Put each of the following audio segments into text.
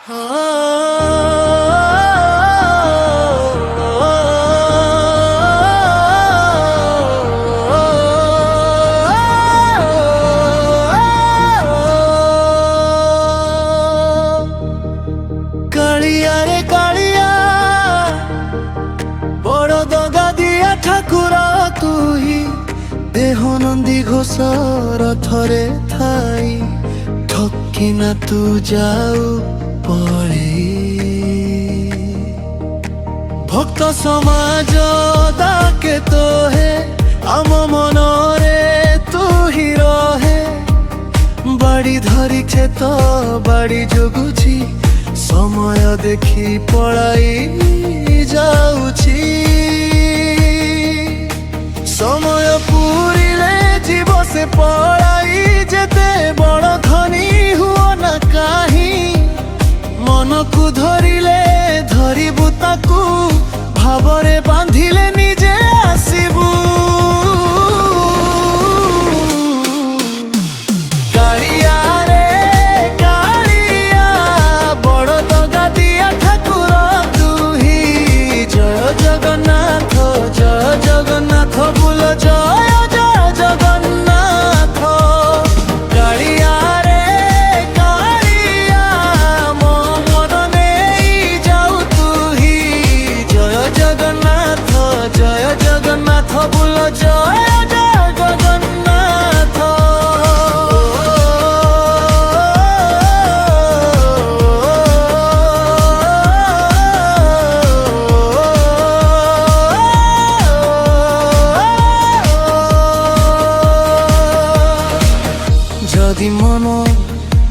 কালিয়া রে কালিয়া বড় দগা দিয়া ঠাকুর তুহি দেহ নন্দী ঘোষ রথরে থাই ঠকিনা তু যাও পড়ে ভক্ত সমাজ ডাকে তোহে আম মনরে তুহি রহে বাড়ি ধরিছে তো বাড়ি জগুছি সময় দেখি পড়াই যাউছি সময় পুরিলে জীব সে পড়াই যেতে বড় ধনী হুও না কাহি মনকু ধরিলে ধরিবু তাকু ভাবরে বাঁধিলে নিজে আসিবু যদি মন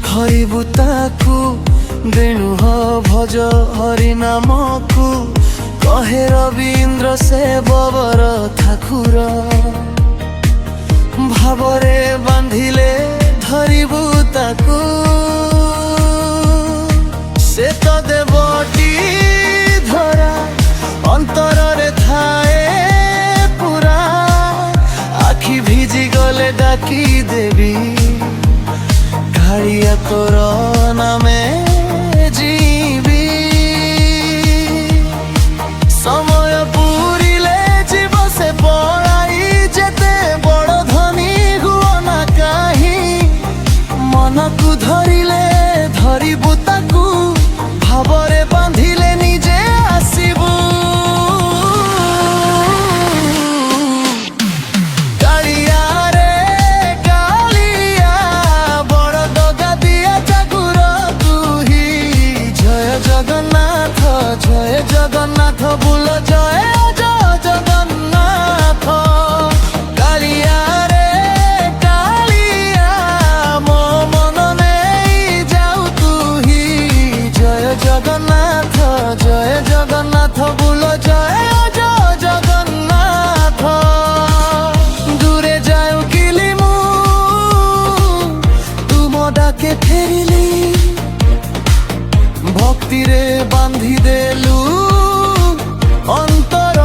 হরিবু তাকু বেণু ভজ হরি নামকু কহে রবীন্দ্র সে ববর ঠাকুর ভাবরে বাঁধিলে ধরিবু তাকু সে তো দেবটি ধরা অন্তରରେ ଥାଏ পুরা আখি ভিজি গলে ডাকি দেবী কালিয়া তোর নামে জীবি সময় পুরিলে জীব সে পড়াই যেতে বড় ধনী হুও না কাহি মনকু ধরিলে ধরিবু তাকু ভাবরে বাঁধিলে নিজে আসিবু জগন্নাথ বুল জয় জয় জগন্নাথ কালিয়া রে কালিয়া মো মন নেই যাও তুহি জয় জগন্নাথ বুল জয় জয় জগন্নাথ দূরে যাও কিলি মু তুম ডাকে ফেরিলি ভক্তিরে বাঁধি দেলু অন্তর